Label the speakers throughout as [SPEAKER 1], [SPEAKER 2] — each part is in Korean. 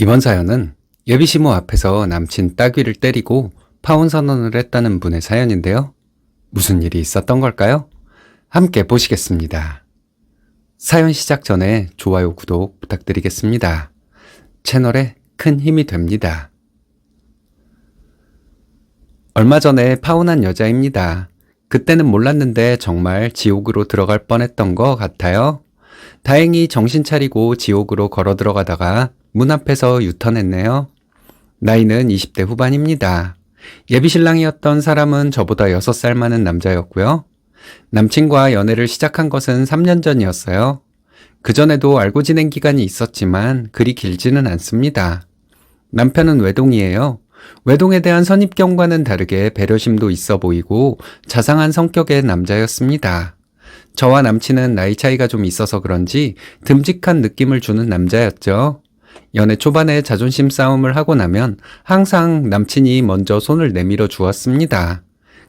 [SPEAKER 1] 이번 사연은 예비시모 앞에서 남친 따귀를 때리고 파혼 선언을 했다는 분의 사연인데요. 무슨 일이 있었던 걸까요? 함께 보시겠습니다. 사연 시작 전에 좋아요, 구독 부탁드리겠습니다. 채널에 큰 힘이 됩니다. 얼마 전에 파혼한 여자입니다. 그때는 몰랐는데 정말 지옥으로 들어갈 뻔했던 것 같아요. 다행히 정신 차리고 지옥으로 걸어 들어가다가 문 앞에서 유턴했네요. 나이는 20대 후반입니다. 예비신랑이었던 사람은 저보다 6살 많은 남자였고요. 남친과 연애를 시작한 것은 3년 전이었어요. 그전에도 알고 지낸 기간이 있었지만 그리 길지는 않습니다. 남편은 외동이에요. 외동에 대한 선입견과는 다르게 배려심도 있어 보이고 자상한 성격의 남자였습니다. 저와 남친은 나이 차이가 좀 있어서 그런지 듬직한 느낌을 주는 남자였죠. 연애 초반에 자존심 싸움을 하고 나면 항상 남친이 먼저 손을 내밀어 주었습니다.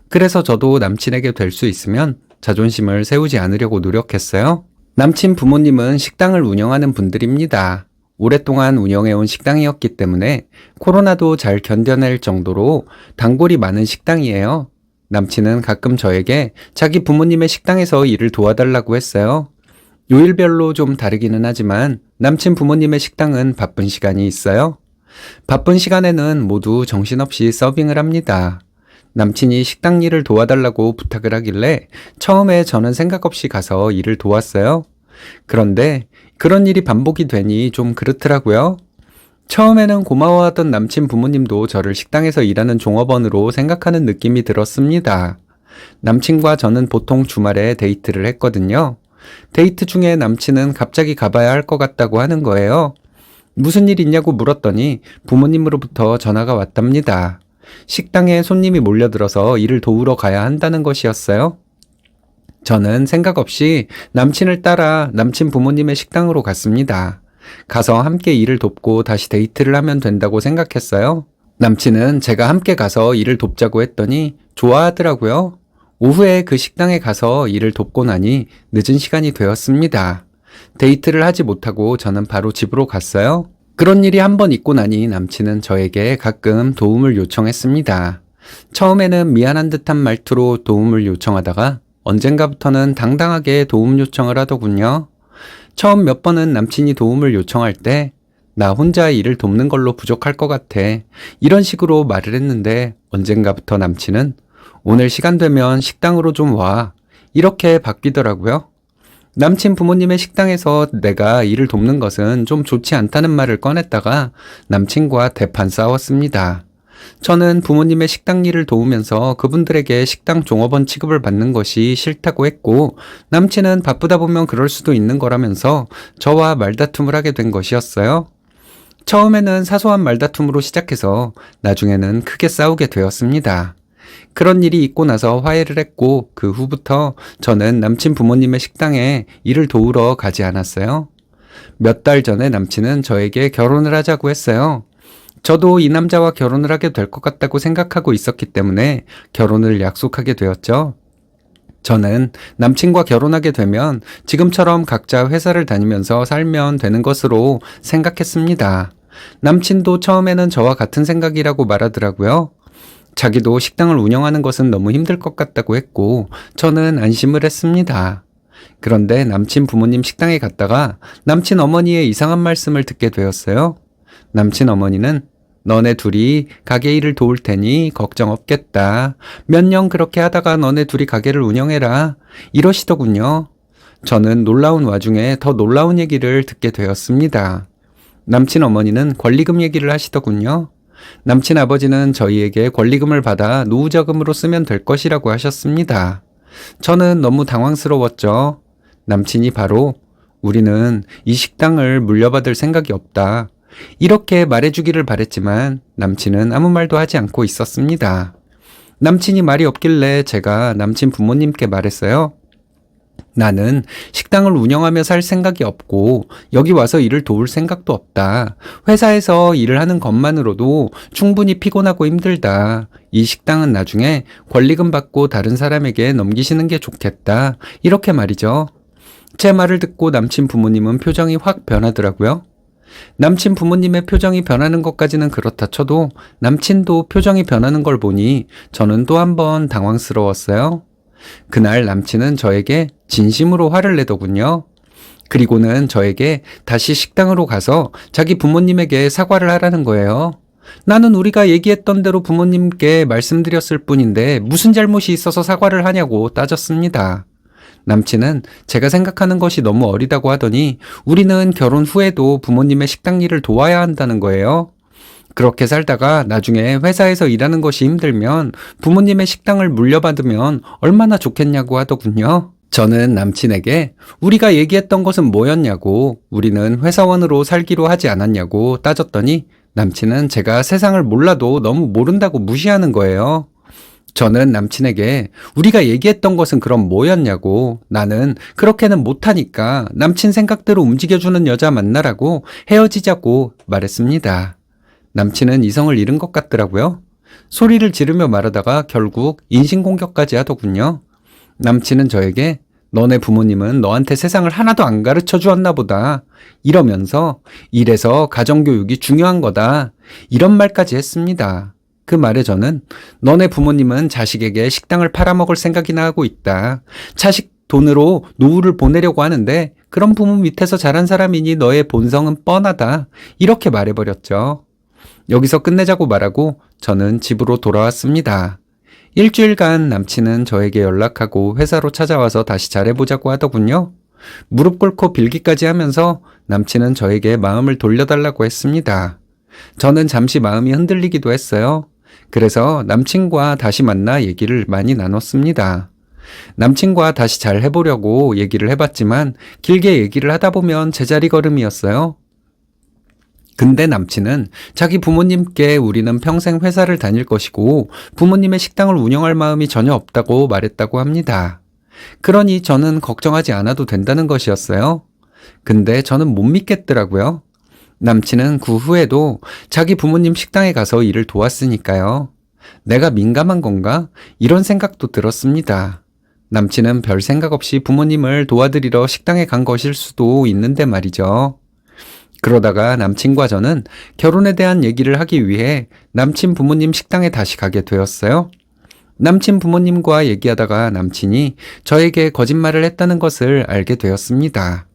[SPEAKER 1] 그래서 저도 남친에게 될 수 있으면 자존심을 세우지 않으려고 노력했어요. 남친 부모님은 식당을 운영하는 분들입니다. 오랫동안 운영해온 식당이었기 때문에 코로나도 잘 견뎌낼 정도로 단골이 많은 식당이에요. 남친은 가끔 저에게 자기 부모님의 식당에서 일을 도와달라고 했어요. 요일별로 좀 다르기는 하지만 남친 부모님의 식당은 바쁜 시간이 있어요. 바쁜 시간에는 모두 정신없이 서빙을 합니다. 남친이 식당 일을 도와달라고 부탁을 하길래 처음에 저는 생각 없이 가서 일을 도왔어요. 그런데 그런 일이 반복이 되니 좀 그렇더라고요. 처음에는 고마워하던 남친 부모님도 저를 식당에서 일하는 종업원으로 생각하는 느낌이 들었습니다. 남친과 저는 보통 주말에 데이트를 했거든요. 데이트 중에 남친은 갑자기 가봐야 할 것 같다고 하는 거예요. 무슨 일 있냐고 물었더니 부모님으로부터 전화가 왔답니다. 식당에 손님이 몰려들어서 일을 도우러 가야 한다는 것이었어요. 저는 생각 없이 남친을 따라 남친 부모님의 식당으로 갔습니다. 가서 함께 일을 돕고 다시 데이트를 하면 된다고 생각했어요. 남친은 제가 함께 가서 일을 돕자고 했더니 좋아하더라고요. 오후에 그 식당에 가서 일을 돕고 나니 늦은 시간이 되었습니다. 데이트를 하지 못하고 저는 바로 집으로 갔어요. 그런 일이 한 번 있고 나니 남친은 저에게 가끔 도움을 요청했습니다. 처음에는 미안한 듯한 말투로 도움을 요청하다가 언젠가부터는 당당하게 도움 요청을 하더군요. 처음 몇 번은 남친이 도움을 요청할 때 나 혼자 일을 돕는 걸로 부족할 것 같아. 이런 식으로 말을 했는데 언젠가부터 남친은 오늘 시간 되면 식당으로 좀 와. 이렇게 바뀌더라고요. 남친 부모님의 식당에서 내가 일을 돕는 것은 좀 좋지 않다는 말을 꺼냈다가 남친과 대판 싸웠습니다. 저는 부모님의 식당 일을 도우면서 그분들에게 식당 종업원 취급을 받는 것이 싫다고 했고 남친은 바쁘다 보면 그럴 수도 있는 거라면서 저와 말다툼을 하게 된 것이었어요. 처음에는 사소한 말다툼으로 시작해서 나중에는 크게 싸우게 되었습니다. 그런 일이 있고 나서 화해를 했고 그 후부터 저는 남친 부모님의 식당에 일을 도우러 가지 않았어요. 몇 달 전에 남친은 저에게 결혼을 하자고 했어요. 저도 이 남자와 결혼을 하게 될 것 같다고 생각하고 있었기 때문에 결혼을 약속하게 되었죠. 저는 남친과 결혼하게 되면 지금처럼 각자 회사를 다니면서 살면 되는 것으로 생각했습니다. 남친도 처음에는 저와 같은 생각이라고 말하더라고요. 자기도 식당을 운영하는 것은 너무 힘들 것 같다고 했고 저는 안심을 했습니다. 그런데 남친 부모님 식당에 갔다가 남친 어머니의 이상한 말씀을 듣게 되었어요. 남친 어머니는 너네 둘이 가게 일을 도울 테니 걱정 없겠다. 몇 년 그렇게 하다가 너네 둘이 가게를 운영해라. 이러시더군요. 저는 놀라운 와중에 더 놀라운 얘기를 듣게 되었습니다. 남친 어머니는 권리금 얘기를 하시더군요. 남친 아버지는 저희에게 권리금을 받아 노후자금으로 쓰면 될 것이라고 하셨습니다. 저는 너무 당황스러웠죠. 남친이 바로 우리는 이 식당을 물려받을 생각이 없다. 이렇게 말해주기를 바랬지만 남친은 아무 말도 하지 않고 있었습니다. 남친이 말이 없길래 제가 남친 부모님께 말했어요. 나는 식당을 운영하며 살 생각이 없고 여기 와서 일을 도울 생각도 없다. 회사에서 일을 하는 것만으로도 충분히 피곤하고 힘들다. 이 식당은 나중에 권리금 받고 다른 사람에게 넘기시는 게 좋겠다. 이렇게 말이죠. 제 말을 듣고 남친 부모님은 표정이 확 변하더라고요. 남친 부모님의 표정이 변하는 것까지는 그렇다 쳐도 남친도 표정이 변하는 걸 보니 저는 또 한 번 당황스러웠어요. 그날 남친은 저에게 진심으로 화를 내더군요. 그리고는 저에게 다시 식당으로 가서 자기 부모님에게 사과를 하라는 거예요. 나는 우리가 얘기했던 대로 부모님께 말씀드렸을 뿐인데 무슨 잘못이 있어서 사과를 하냐고 따졌습니다. 남친은 제가 생각하는 것이 너무 어리다고 하더니 우리는 결혼 후에도 부모님의 식당 일을 도와야 한다는 거예요. 그렇게 살다가 나중에 회사에서 일하는 것이 힘들면 부모님의 식당을 물려받으면 얼마나 좋겠냐고 하더군요. 저는 남친에게 우리가 얘기했던 것은 뭐였냐고, 우리는 회사원으로 살기로 하지 않았냐고 따졌더니 남친은 제가 세상을 몰라도 너무 모른다고 무시하는 거예요. 저는 남친에게 우리가 얘기했던 것은 그럼 뭐였냐고, 나는 그렇게는 못하니까 남친 생각대로 움직여주는 여자 만나라고 헤어지자고 말했습니다. 남친은 이성을 잃은 것 같더라고요. 소리를 지르며 말하다가 결국 인신공격까지 하더군요. 남친은 저에게 너네 부모님은 너한테 세상을 하나도 안 가르쳐 주었나 보다 이러면서 이래서 가정교육이 중요한 거다 이런 말까지 했습니다. 그 말에 저는 너네 부모님은 자식에게 식당을 팔아먹을 생각이나 하고 있다. 자식 돈으로 노후를 보내려고 하는데 그런 부모 밑에서 자란 사람이니 너의 본성은 뻔하다 이렇게 말해버렸죠. 여기서 끝내자고 말하고 저는 집으로 돌아왔습니다. 일주일간 남친은 저에게 연락하고 회사로 찾아와서 다시 잘해보자고 하더군요. 무릎 꿇고 빌기까지 하면서 남친은 저에게 마음을 돌려달라고 했습니다. 저는 잠시 마음이 흔들리기도 했어요. 그래서 남친과 다시 만나 얘기를 많이 나눴습니다. 남친과 다시 잘 해보려고 얘기를 해봤지만 길게 얘기를 하다 보면 제자리 걸음이었어요. 근데 남친은 자기 부모님께 우리는 평생 회사를 다닐 것이고 부모님의 식당을 운영할 마음이 전혀 없다고 말했다고 합니다. 그러니 저는 걱정하지 않아도 된다는 것이었어요. 근데 저는 못 믿겠더라고요. 남친은 그 후에도 자기 부모님 식당에 가서 일을 도왔으니까요. 내가 민감한 건가? 이런 생각도 들었습니다. 남친은 별 생각 없이 부모님을 도와드리러 식당에 간 것일 수도 있는데 말이죠. 그러다가 남친과 저는 결혼에 대한 얘기를 하기 위해 남친 부모님 식당에 다시 가게 되었어요. 남친 부모님과 얘기하다가 남친이 저에게 거짓말을 했다는 것을 알게 되었습니다.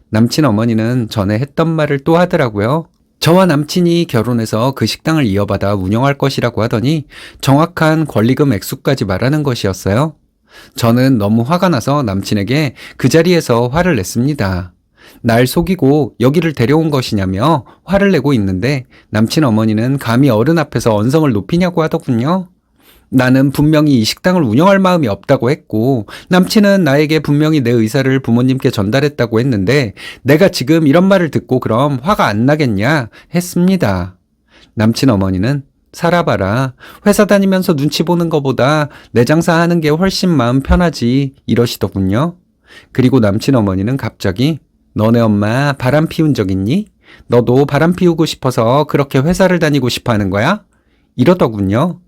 [SPEAKER 1] 남친 어머니는 전에 했던 말을 또 하더라고요. 저와 남친이 결혼해서 그 식당을 이어받아 운영할 것이라고 하더니 정확한 권리금 액수까지 말하는 것이었어요. 저는 너무 화가 나서 남친에게 그 자리에서 화를 냈습니다. 날 속이고 여기를 데려온 것이냐며 화를 내고 있는데 남친 어머니는 감히 어른 앞에서 언성을 높이냐고 하더군요. 나는 분명히 이 식당을 운영할 마음이 없다고 했고 남친은 나에게 분명히 내 의사를 부모님께 전달했다고 했는데 내가 지금 이런 말을 듣고 그럼 화가 안 나겠냐 했습니다. 남친 어머니는 살아봐라. 회사 다니면서 눈치 보는 것보다 내 장사하는 게 훨씬 마음 편하지 이러시더군요. 그리고 남친 어머니는 갑자기 너네 엄마 바람 피운 적 있니? 너도 바람 피우고 싶어서 그렇게 회사를 다니고 싶어 하는 거야? 이러더군요.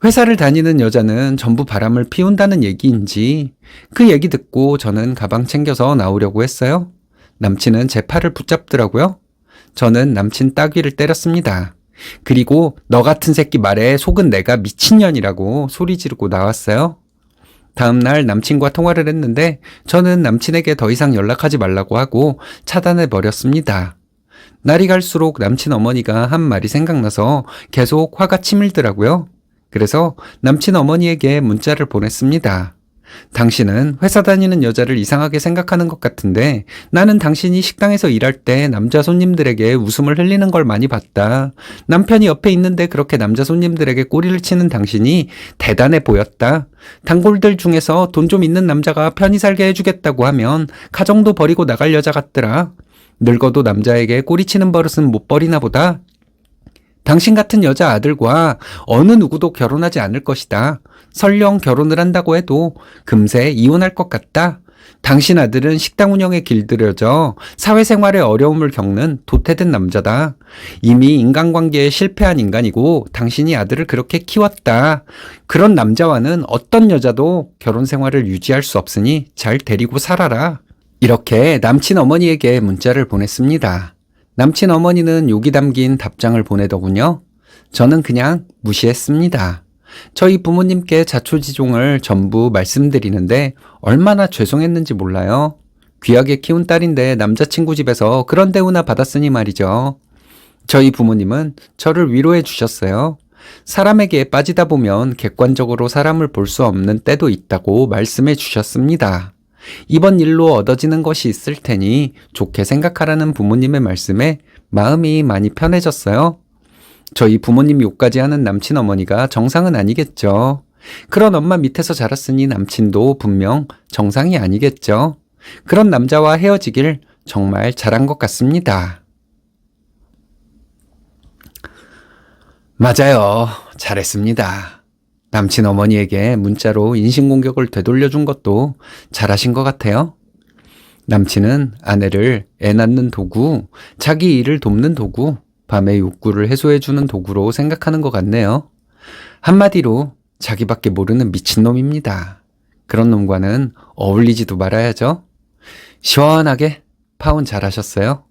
[SPEAKER 1] 회사를 다니는 여자는 전부 바람을 피운다는 얘기인지 그 얘기 듣고 저는 가방 챙겨서 나오려고 했어요. 남친은 제 팔을 붙잡더라고요. 저는 남친 따귀를 때렸습니다. 그리고 너 같은 새끼 말에 속은 내가 미친년이라고 소리 지르고 나왔어요. 다음날 남친과 통화를 했는데 저는 남친에게 더 이상 연락하지 말라고 하고 차단해 버렸습니다. 날이 갈수록 남친 어머니가 한 말이 생각나서 계속 화가 치밀더라고요. 그래서 남친 어머니에게 문자를 보냈습니다. 당신은 회사 다니는 여자를 이상하게 생각하는 것 같은데 나는 당신이 식당에서 일할 때 남자 손님들에게 웃음을 흘리는 걸 많이 봤다. 남편이 옆에 있는데 그렇게 남자 손님들에게 꼬리를 치는 당신이 대단해 보였다. 단골들 중에서 돈 좀 있는 남자가 편히 살게 해주겠다고 하면 가정도 버리고 나갈 여자 같더라. 늙어도 남자에게 꼬리치는 버릇은 못 버리나 보다. 당신 같은 여자 아들과 어느 누구도 결혼하지 않을 것이다. 설령 결혼을 한다고 해도 금세 이혼할 것 같다. 당신 아들은 식당 운영에 길들여져 사회생활에 어려움을 겪는 도태된 남자다. 이미 인간관계에 실패한 인간이고 당신이 아들을 그렇게 키웠다. 그런 남자와는 어떤 여자도 결혼 생활을 유지할 수 없으니 잘 데리고 살아라. 이렇게 남친 어머니에게 문자를 보냈습니다. 남친 어머니는 욕이 담긴 답장을 보내더군요. 저는 그냥 무시했습니다. 저희 부모님께 자초지종을 전부 말씀드리는데 얼마나 죄송했는지 몰라요. 귀하게 키운 딸인데 남자친구 집에서 그런 대우나 받았으니 말이죠. 저희 부모님은 저를 위로해 주셨어요. 사람에게 빠지다 보면 객관적으로 사람을 볼 수 없는 때도 있다고 말씀해 주셨습니다. 이번 일로 얻어지는 것이 있을 테니 좋게 생각하라는 부모님의 말씀에 마음이 많이 편해졌어요. 저희 부모님 욕까지 하는 남친 어머니가 정상은 아니겠죠. 그런 엄마 밑에서 자랐으니 남친도 분명 정상이 아니겠죠. 그런 남자와 헤어지길 정말 잘한 것 같습니다. 맞아요. 잘했습니다. 남친 어머니에게 문자로 인신공격을 되돌려준 것도 잘하신 것 같아요. 남친은 아내를 애 낳는 도구, 자기 일을 돕는 도구, 밤의 욕구를 해소해주는 도구로 생각하는 것 같네요. 한마디로 자기밖에 모르는 미친놈입니다. 그런 놈과는 어울리지도 말아야죠. 시원하게 파혼 잘하셨어요.